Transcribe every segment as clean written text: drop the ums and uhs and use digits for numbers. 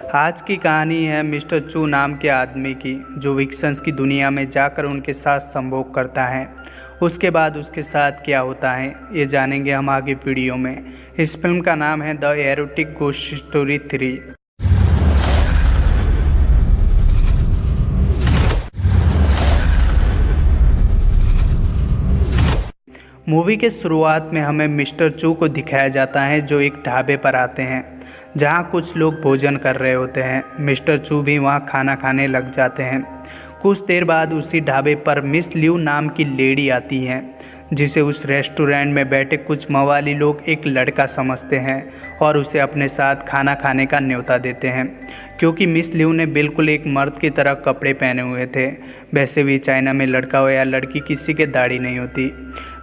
आज की कहानी है मिस्टर चू नाम के आदमी की, जो विक्सन्स की दुनिया में जाकर उनके साथ संभोग करता है। उसके बाद उसके साथ क्या होता है ये जानेंगे हम आगे वीडियो में। इस फिल्म का नाम है the erotic ghost story 3। Movie के शुरुआत में हमें मिस्टर चू को दिखाया जाता है, जो एक ढाबे पर आते हैं जहां कुछ लोग भोजन कर रहे होते हैं। मिस्टर चू भी वहां खाना खाने लग जाते हैं। कुछ देर बाद उसी ढाबे पर मिस लियू नाम की लेडी आती हैं, जिसे उस रेस्टोरेंट में बैठे कुछ मवाली लोग एक लड़का समझते हैं और उसे अपने साथ खाना खाने का न्योता देते हैं। क्योंकि मिस लियू ने बिल्कुल एक मर्द की तरह कपड़े पहने हुए थे। वैसे भी चाइना में लड़का हो या लड़की किसी के दाढ़ी नहीं होती।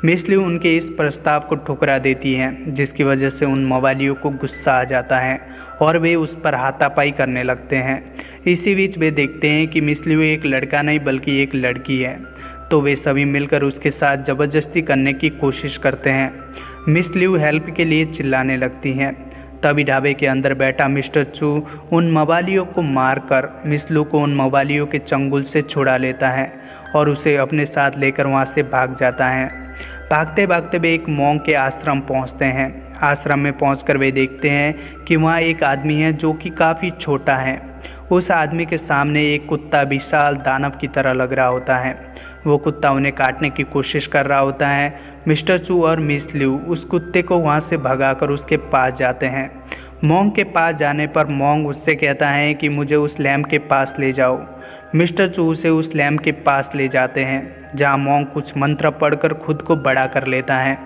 मिस लियू उनके इस प्रस्ताव को ठुकरा देती हैं, जिसकी वजह से उन मवालियों को गुस्सा आ जाता है और वे उस पर हाथापाई करने लगते हैं। इसी बीच वे देखते हैं कि मिस लियू एक लड़का नहीं बल्कि एक लड़की है, तो वे सभी मिलकर उसके साथ ज़बरदस्ती करने की कोशिश करते हैं। मिस लियू हेल्प के लिए चिल्लाने लगती हैं। तभी ढाबे के अंदर बैठा मिस्टर चू उन मवालियों को मारकर मिस लियू को उन मवालियों के चंगुल से छुड़ा लेता है और उसे अपने साथ लेकर वहाँ से भाग जाता है। भागते भागते वे एक मॉन्क के आश्रम पहुँचते हैं। आश्रम में पहुंचकर वे देखते हैं कि वहाँ एक आदमी है जो कि काफ़ी छोटा है। उस आदमी के सामने एक कुत्ता विशाल दानव की तरह लग रहा होता है। वो कुत्ता उन्हें काटने की कोशिश कर रहा होता है। मिस्टर चू और मिस लियू उस कुत्ते को वहाँ से भगाकर उसके पास जाते हैं। मॉन्क के पास जाने पर मॉन्क उससे कहता है कि मुझे उस लैम्प के पास ले जाओ। मिस्टर चू उसे उस लैम्प के पास ले जाते हैं, जहाँ मॉन्क कुछ मंत्र पढ़कर खुद को बड़ा कर लेता है।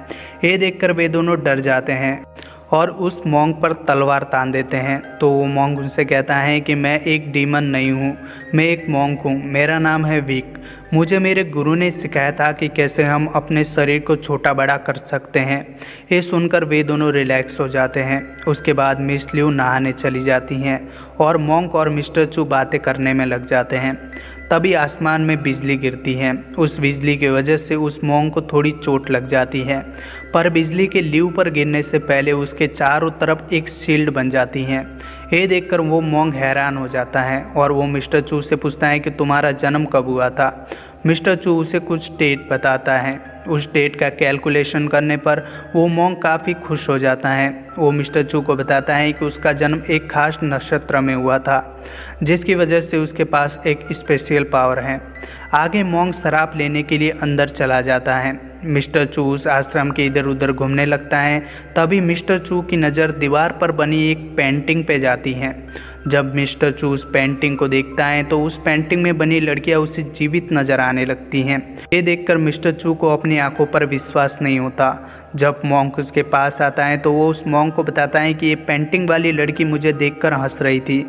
ये देखकर वे दोनों डर जाते हैं और उस मॉन्क पर तलवार तान देते हैं। तो वो मॉन्क उनसे कहता है कि मैं एक डीमन नहीं हूँ, मैं एक मॉन्क हूँ, मेरा नाम है विक। मुझे मेरे गुरु ने सिखाया था कि कैसे हम अपने शरीर को छोटा बड़ा कर सकते हैं। ये सुनकर वे दोनों रिलैक्स हो जाते हैं। उसके बाद मिस लियू नहाने चली जाती हैं और मॉन्क और मिस्टर चू बातें करने में लग जाते हैं। तभी आसमान में बिजली गिरती है। उस बिजली की वजह से उस मॉन्क को थोड़ी चोट लग जाती है, पर बिजली के लियू पर गिरने से पहले उसके चारों तरफ एक शील्ड बन जाती है। ये देखकर वो मॉन्क हैरान हो जाता है और वो मिस्टर चू से पूछता है कि तुम्हारा जन्म कब हुआ था। मिस्टर चू उसे कुछ डेट बताता है। उस डेट का कैलकुलेशन करने पर वो मॉन्क काफ़ी खुश हो जाता है। वो मिस्टर चू को बताता है कि उसका जन्म एक खास नक्षत्र में हुआ था, जिसकी वजह से उसके पास एक स्पेशल पावर है। आगे मॉन्क शराब लेने के लिए अंदर चला जाता है। मिस्टर चू उस आश्रम के इधर उधर घूमने लगता है। तभी मिस्टर चू की नज़र दीवार पर बनी एक पेंटिंग पे जाती है। जब मिस्टर चू उस पेंटिंग को देखता है तो उस पेंटिंग में बनी लड़कियां उसे जीवित नजर आने लगती हैं। ये देखकर मिस्टर चू को अपनी आंखों पर विश्वास नहीं होता। जब मॉन्क उसके पास आता है तो वो उस मॉन्क को बताता है कि ये पेंटिंग वाली लड़की मुझे देखकर हंस रही थी।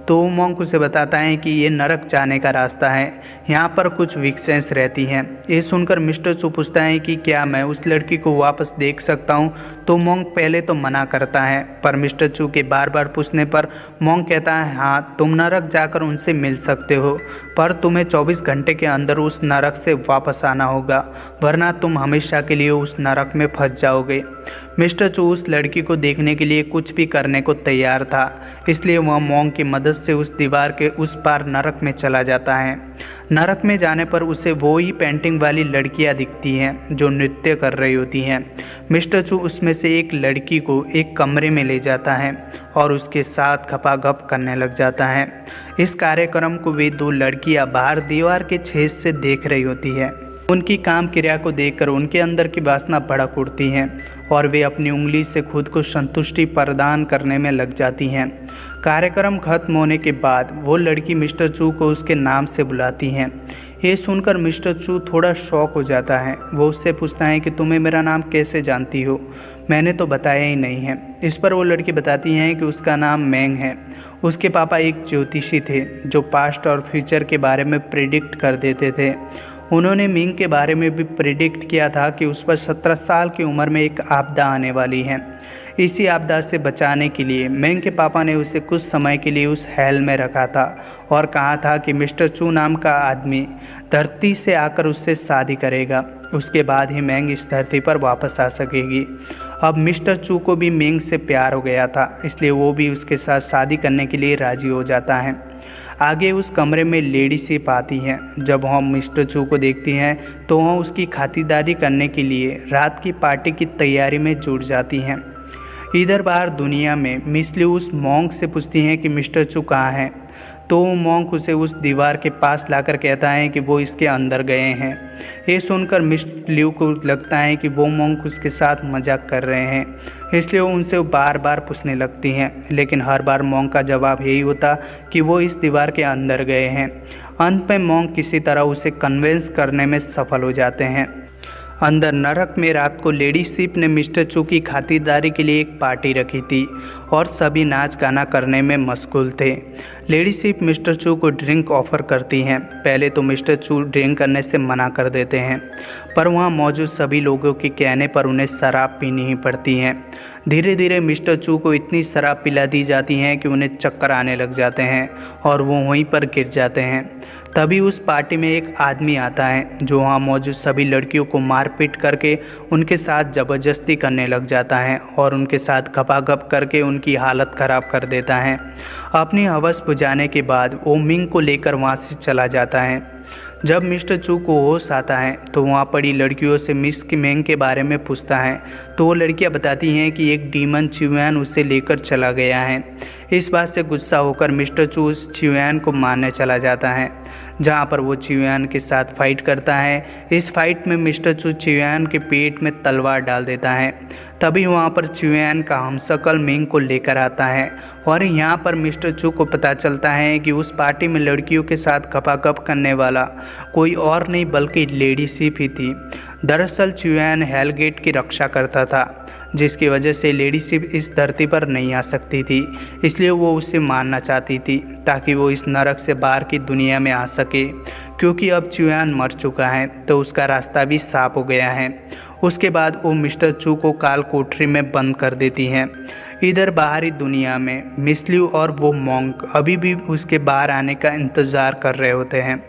तो वो मॉन्क उसे बताता है कि ये नरक जाने का रास्ता है, यहाँ पर कुछ विक्सेंस रहती हैं। ये सुनकर मिस्टर चू पूछता है कि क्या मैं उस लड़की को वापस देख सकता हूँ। तो मॉन्क पहले तो मना करता है, पर मिस्टर चू के बार बार पूछने पर मॉन्क कहता है हाँ, तुम नरक जाकर उनसे मिल सकते हो, पर तुम्हें 24 घंटे के अंदर उस नरक से वापस आना होगा, वरना तुम हमेशा के लिए उस नरक में फंस जाओगे। मिस्टर चू उस लड़की को देखने के लिए कुछ भी करने को तैयार था, इसलिए वह मॉन्क की मदद से उस दीवार के उस पार नरक में चला जाता है। नरक में जाने पर उसे वो ही पेंटिंग वाली लड़कियां दिखती हैं जो नृत्य कर रही होती हैं। मिस्टर चू उसमें से एक लड़की को एक कमरे में ले जाता है और उसके साथ खपाखप करने लग जाता है। इस कार्यक्रम को वे दो लड़कियां बाहर दीवार के छेद से देख रही होती है। उनकी काम क्रिया को देखकर उनके अंदर की वासना भड़क उठती हैं और वे अपनी उंगली से खुद को संतुष्टि प्रदान करने में लग जाती हैं। कार्यक्रम खत्म होने के बाद वो लड़की मिस्टर चू को उसके नाम से बुलाती हैं। ये सुनकर मिस्टर चू थोड़ा शॉक हो जाता है। वो उससे पूछता है कि तुम्हें मेरा नाम कैसे जानती हो, मैंने तो बताया ही नहीं है। इस पर वो लड़की बताती हैं कि उसका नाम मैंग है। उसके पापा एक ज्योतिषी थे जो पास्ट और फ्यूचर के बारे में प्रिडिक्ट कर देते थे। उन्होंने मिंग के बारे में भी प्रिडिक्ट किया था कि उस पर 17 साल की उम्र में एक आपदा आने वाली है। इसी आपदा से बचाने के लिए मिंग के पापा ने उसे कुछ समय के लिए उस हेल में रखा था और कहा था कि मिस्टर चू नाम का आदमी धरती से आकर उससे शादी करेगा। उसके बाद ही मैंग इस धरती पर वापस आ सकेगी। अब मिस्टर चू को भी मेंग से प्यार हो गया था, इसलिए वो भी उसके साथ शादी करने के लिए राज़ी हो जाता है। आगे उस कमरे में लेडी सिप आती हैं। जब वह मिस्टर चू को देखती हैं तो वह उसकी खातिरदारी करने के लिए रात की पार्टी की तैयारी में जुट जाती हैं। इधर बाहर दुनिया में मिस लियू उस मॉन्क से पूछती हैं कि मिस्टर चू कहाँ हैं, तो वो मॉन्क उसे उस दीवार के पास लाकर कहता है कि वो इसके अंदर गए हैं। ये सुनकर मिस लियू को लगता है कि वो मॉन्क उसके साथ मजाक कर रहे हैं, इसलिए वो उनसे बार बार पूछने लगती हैं, लेकिन हर बार मॉन्क का जवाब यही होता कि वो इस दीवार के अंदर गए हैं। अंत में मॉन्क किसी तरह उसे कन्विंस करने में सफल हो जाते हैं। अंदर नरक में रात को लेडी सिप ने मिस्टर चू की खातिरदारी के लिए एक पार्टी रखी थी और सभी नाच गाना करने में मशगूल थे। लेडी सिप मिस्टर चू को ड्रिंक ऑफर करती हैं। पहले तो मिस्टर चू ड्रिंक करने से मना कर देते हैं, पर वहाँ मौजूद सभी लोगों के कहने पर उन्हें शराब पीनी ही पड़ती है। धीरे धीरे मिस्टर चू को इतनी शराब पिला दी जाती है कि उन्हें चक्कर आने लग जाते हैं और वो वहीं पर गिर जाते हैं। तभी उस पार्टी में एक आदमी आता है जो वहाँ मौजूद सभी लड़कियों को मारपीट करके उनके साथ ज़बरदस्ती करने लग जाता है और उनके साथ गपागप करके उनकी हालत ख़राब कर देता है। अपनी हवस बुझाने के बाद वो मिंग को लेकर वहाँ से चला जाता है। जब मिस्टर चू को होश आता है तो वहाँ पड़ी लड़कियों से मिस की मेंग के बारे में पूछता है, तो वो लड़कियाँ बताती हैं कि एक डीमन चिवयान उसे लेकर चला गया है। इस बात से गुस्सा होकर मिस्टर चू उस चिवयान को मारने चला जाता है, जहाँ पर वो चिवयान के साथ फाइट करता है। इस फाइट में मिस्टर चू चिवयान के पेट में तलवार डाल देता है। तभी वहाँ पर चिवयान का हमशक्ल मिंग को लेकर आता है और यहाँ पर मिस्टर चू को पता चलता है कि उस पार्टी में लड़कियों के साथ गपागप करने वाला कोई और नहीं बल्कि लेडी सिप ही थी। दरअसल चिवयान हेलगेट की रक्षा करता था, जिसकी वजह से लेडी सिप इस धरती पर नहीं आ सकती थी, इसलिए वो उसे मारना चाहती थी ताकि वो इस नरक से बाहर की दुनिया में आ सके। क्योंकि अब चिवयान मर चुका है तो उसका रास्ता भी साफ हो गया है। उसके बाद वो मिस्टर चू को काल कोठरी में बंद कर देती हैं। इधर बाहरी दुनिया में मिस लियू और वो मॉन्क अभी भी उसके बाहर आने का इंतज़ार कर रहे होते हैं।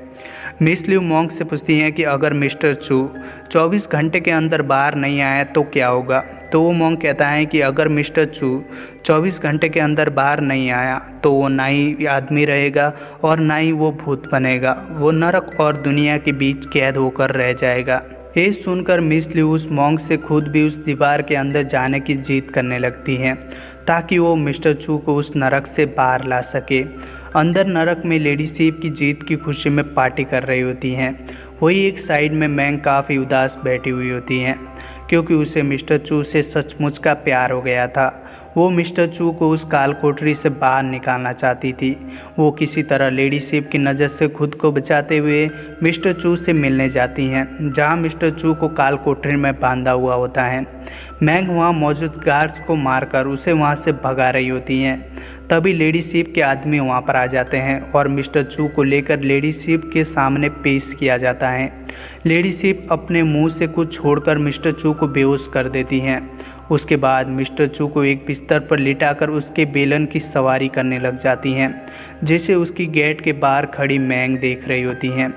मिस लियू मॉन्क से पूछती हैं कि अगर मिस्टर चू 24 घंटे के अंदर बाहर नहीं आया तो क्या होगा, तो वो मॉन्क कहता है कि अगर मिस्टर चू 24 घंटे के अंदर बाहर नहीं आया तो वो ना ही आदमी रहेगा और ना ही वो भूत बनेगा, वो नरक और दुनिया के बीच कैद होकर रह जाएगा। ये सुनकर मिस लियू उस मॉन्क से खुद भी उस दीवार के अंदर जाने की जिद करने लगती हैं ताकि वो मिस्टर चू को उस नरक से बाहर ला सके। अंदर नरक में लेडी सिप की जीत की खुशी में पार्टी कर रही होती हैं। वही एक साइड में मैंग काफ़ी उदास बैठी हुई होती हैं क्योंकि उसे मिस्टर चू से सचमुच का प्यार हो गया था। वो मिस्टर चू को उस काल कोठरी से बाहर निकालना चाहती थी। वो किसी तरह लेडी सिप की नज़र से खुद को बचाते हुए मिस्टर चू से मिलने जाती हैं, जहां मिस्टर चू को काल कोठरी में बांधा हुआ होता है। मैंग वहां मौजूद गार्ड्स को मारकर उसे वहां से भगा रही होती हैं। तभी लेडी सिप के आदमी वहां पर आ जाते हैं और मिस्टर चू को लेकर लेडी सिप के सामने पेश किया जाता है। लेडी सिप अपने मुंह से कुछ छोड़कर मिस्टर चू को बेहोश कर देती हैं। उसके बाद मिस्टर चू को एक बिस्तर पर लिटाकर उसके बेलन की सवारी करने लग जाती हैं, जिसे उसकी गेट के बाहर खड़ी मैंग देख रही होती हैं।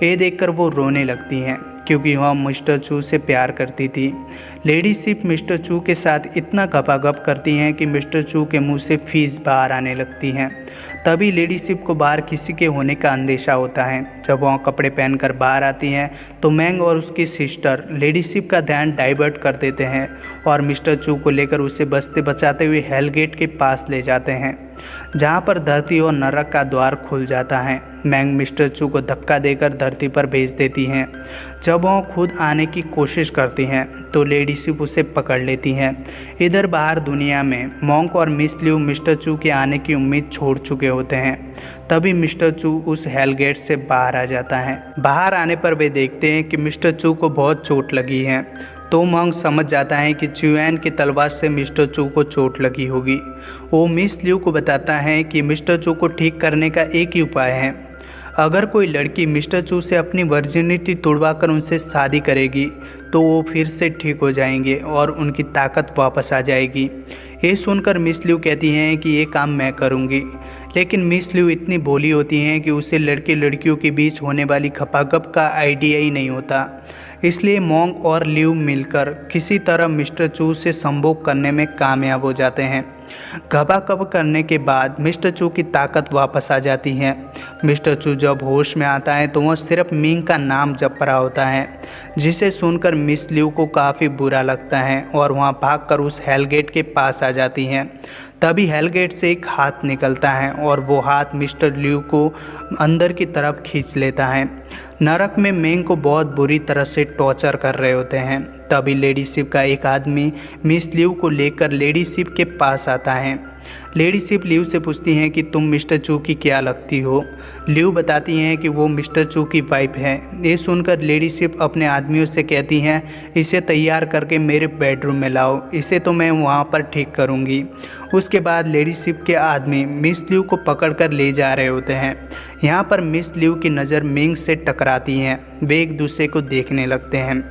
ये देखकर वो रोने लगती हैं क्योंकि वह मिस्टर चू से प्यार करती थी। लेडी सिप मिस्टर चू के साथ इतना गपागप करती हैं कि मिस्टर चू के मुंह से फीस बाहर आने लगती हैं। तभी लेडी सिप को बाहर किसी के होने का अंदेशा होता है। जब वह कपड़े पहनकर बाहर आती हैं तो मैंग और उसकी सिस्टर लेडी सिप का ध्यान डाइवर्ट कर देते हैं और मिस्टर चू को लेकर उसे बचते बचाते हुए हेलगेट के पास ले जाते हैं, जहाँ पर धरती और नरक का द्वार खुल जाता है। मैंग मिस्टर चू को धक्का देकर धरती पर भेज देती हैं। जब वह खुद आने की कोशिश करती हैं तो लेडी सिप उसे पकड़ लेती हैं। इधर बाहर दुनिया में मॉन्क और मिस लियू मिस्टर चू के आने की उम्मीद छोड़ चुके होते हैं। तभी मिस्टर चू उस हेलगेट से बाहर आ जाता है। बाहर आने पर वे देखते हैं कि मिस्टर चू को बहुत चोट लगी है, तो मॉन्क समझ जाता है कि चिवयान की तलवार से मिस्टर चू को चोट लगी होगी। वो मिस लियू को बताता है कि मिस्टर चू को ठीक करने का एक ही उपाय है। अगर कोई लड़की मिस्टर चू से अपनी वर्जिनिटी तोड़वा कर उनसे शादी करेगी तो वो फिर से ठीक हो जाएंगे और उनकी ताकत वापस आ जाएगी। ये सुनकर मिस लियू कहती हैं कि ये काम मैं करूँगी, लेकिन मिस लियू इतनी भोली होती हैं कि उसे लड़के लड़कियों के बीच होने वाली खपाखप का आइडिया ही नहीं होता। इसलिए मोंग और लिव मिलकर किसी तरह मिस्टर चू से संभोग करने में कामयाब हो जाते हैं। घबाकब करने के बाद मिस्टर चू की ताकत वापस आ जाती है। मिस्टर चू जब होश में आता है तो वह सिर्फ मिंग का नाम जप रहा होता है, जिसे सुनकर मिस लिव को काफ़ी बुरा लगता है और वहाँ भागकर उस हेलगेट के पास आ जाती हैं। तभी हेलगेट से एक हाथ निकलता है और वो हाथ मिस्टर लिव को अंदर की तरफ खींच लेता है। नरक में मिंग को बहुत बुरी तरह से टॉर्चर कर रहे होते हैं। तभी लेडी शिप का एक आदमी मिस लिव को लेकर लेडी शिप के पास आता है। लेडी शिप लिव से पूछती हैं कि तुम मिस्टर चू की क्या लगती हो। लिव बताती हैं कि वो मिस्टर चू की वाइफ है। ये सुनकर लेडी शिप अपने आदमियों से कहती हैं, इसे तैयार करके मेरे बेडरूम में लाओ, इसे तो मैं वहाँ पर ठीक करूँगी। उसके बाद लेडी शिप के आदमी मिस लिव को पकड़कर ले जा रहे होते हैं। यहाँ पर मिस लिव की नज़र मिंग से टकराती हैं। वे एक दूसरे को देखने लगते हैं।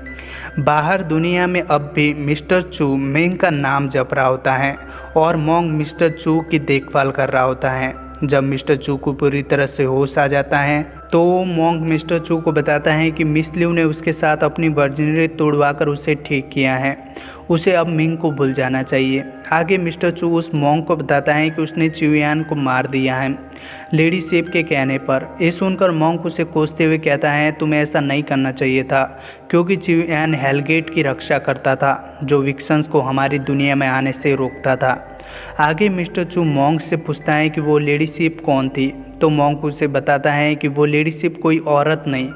बाहर दुनिया में अब भी मिस्टर चू मिंग का नाम जप रहा होता है और मोंग मिस्टर चू की देखभाल कर रहा होता है। जब मिस्टर चू को पूरी तरह से होश आ जाता है तो मोंग मिस्टर चू को बताता है कि मिस लिव ने उसके साथ अपनी वर्जिनिटी तोड़वाकर उसे ठीक किया है, उसे अब मिंग को भूल जाना चाहिए। आगे मिस्टर चू उस मोंग को बताता है कि उसने चिवयान को मार दिया है लेडी शिप के कहने पर। ये सुनकर मोंग उसे कोसते हुए कहता है, तुम्हें ऐसा नहीं करना चाहिए था, क्योंकि चिवयान हेलगेट की रक्षा करता था जो विक्सन्स को हमारी दुनिया में आने से रोकता था। आगे मिस्टर चू मोंग से पूछता है कि वो लेडी शिप कौन थी, तो मोंग उसे बताता है कि वो लेडी शिप कोई औरत नहीं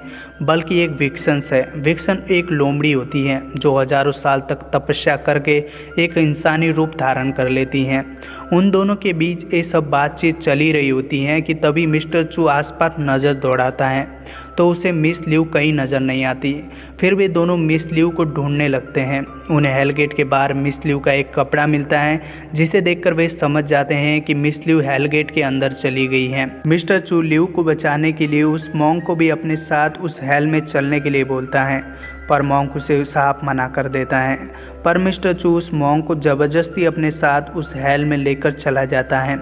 बल्कि एक विक्सन्स है। विक्सन एक लोमड़ी होती है जो हजारों साल तक तपस्या करके एक इंसानी रूप धारण कर लेती हैं। उन दोनों के बीच ये सब बातचीत चली रही होती है कि तभी मिस्टर चू आसपास नज़र दौड़ाता है तो उसे मिस लिव कहीं नज़र नहीं आती। फिर वे दोनों मिस लिव को ढूंढने लगते हैं। उन्हें हेलगेट के बाहर मिस लिव का एक कपड़ा मिलता है, जिसे देखकर वे समझ जाते हैं कि मिस लिव हेलगेट के अंदर चली गई हैं। मिस्टर चू लिव को बचाने के लिए उस मोंग को भी अपने साथ उस हेल में चलने के लिए बोलता है, पर मोंग उसे साफ मना कर देता है। पर मिस्टर चू उस मोंग को ज़बरदस्ती अपने साथ उस हेल में लेकर चला जाता है।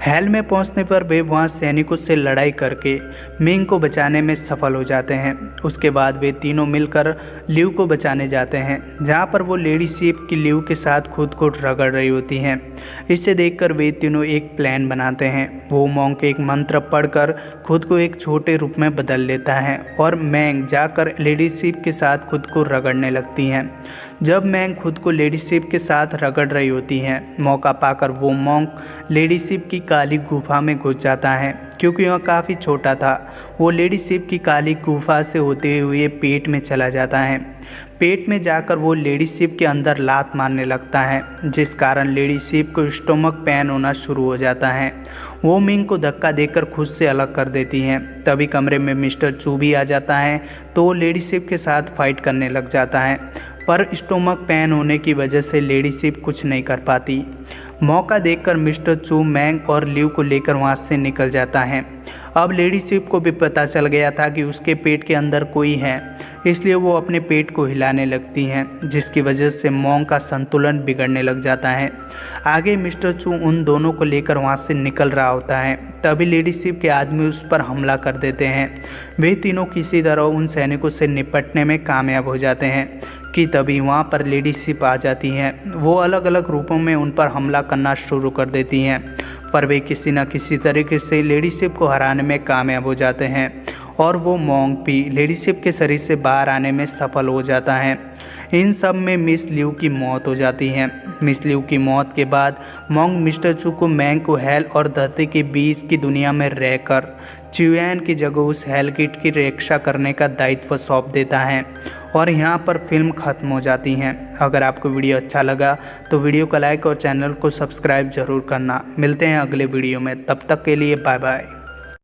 हेल में पहुंचने पर वे वहां सैनिकों से लड़ाई करके मिंग को बचाने में सफल हो जाते हैं। उसके बाद वे तीनों मिलकर लिव को बचाने जाते हैं, जहां पर वो लेडी शिप की लिव के साथ खुद को रगड़ रही होती हैं। इसे देखकर वे तीनों एक प्लान बनाते हैं। वो मोंग एक मंत्र पढ़कर खुद को एक छोटे रूप में बदल लेता है और मैंग जाकर लेडी शिप के साथ खुद को रगड़ने लगती हैं। जब मैंग खुद को लेडी शिप के साथ रगड़ रही होती हैं, मौका पाकर वो मोंग लेडी शिप की काली गुफा में घुस जाता है। क्योंकि वह काफ़ी छोटा था, वो लेडी शिप की काली गुफा से होते हुए पेट में चला जाता है। पेट में जाकर वो लेडी शिप के अंदर लात मारने लगता है, जिस कारण लेडी शिप को स्टोमक पेन होना शुरू हो जाता है। वो मिंग को धक्का देकर खुद से अलग कर देती हैं। तभी कमरे में मिस्टर चू भी आ जाता है तो वो लेडी शिप के साथ फाइट करने लग जाता है, पर स्टोमक पेन होने की वजह से लेडी शिप कुछ नहीं कर पाती। मौका देखकर मिस्टर चू मैंग और लिव को लेकर वहाँ से निकल जाता है। अब लेडी शिप को भी पता चल गया था कि उसके पेट के अंदर कोई है, इसलिए वो अपने पेट को हिलाने लगती हैं, जिसकी वजह से मोंग का संतुलन बिगड़ने लग जाता है। आगे मिस्टर चू उन दोनों को लेकर वहाँ से निकल रहा होता है, तभी लेडी शिप के आदमी उस पर हमला कर देते हैं। वे तीनों किसी तरह उन सैनिकों से निपटने में कामयाब हो जाते हैं कि तभी वहाँ पर लेडी शिप आ जाती हैं। वो अलग अलग रूपों में उन पर हमला करना शुरू कर देती हैं, पर वे किसी न किसी तरीके से लेडी शिप को हराने में कामयाब हो जाते हैं और वो मोंग भी लेडी शिप के शरीर से बाहर आने में सफल हो जाता है। इन सब में मिस लिव की मौत हो जाती है। मिस लिव की मौत के बाद मोंग मिस्टर चू को मैंग को हेल और धरती के बीच की दुनिया में रहकर चिवयान की जगह उस हेलगेट की रक्षा करने का दायित्व सौंप देता है और यहाँ पर फिल्म ख़त्म हो जाती है। अगर आपको वीडियो अच्छा लगा तो वीडियो को लाइक और चैनल को सब्सक्राइब ज़रूर करना। मिलते हैं अगले वीडियो में, तब तक के लिए बाय बाय।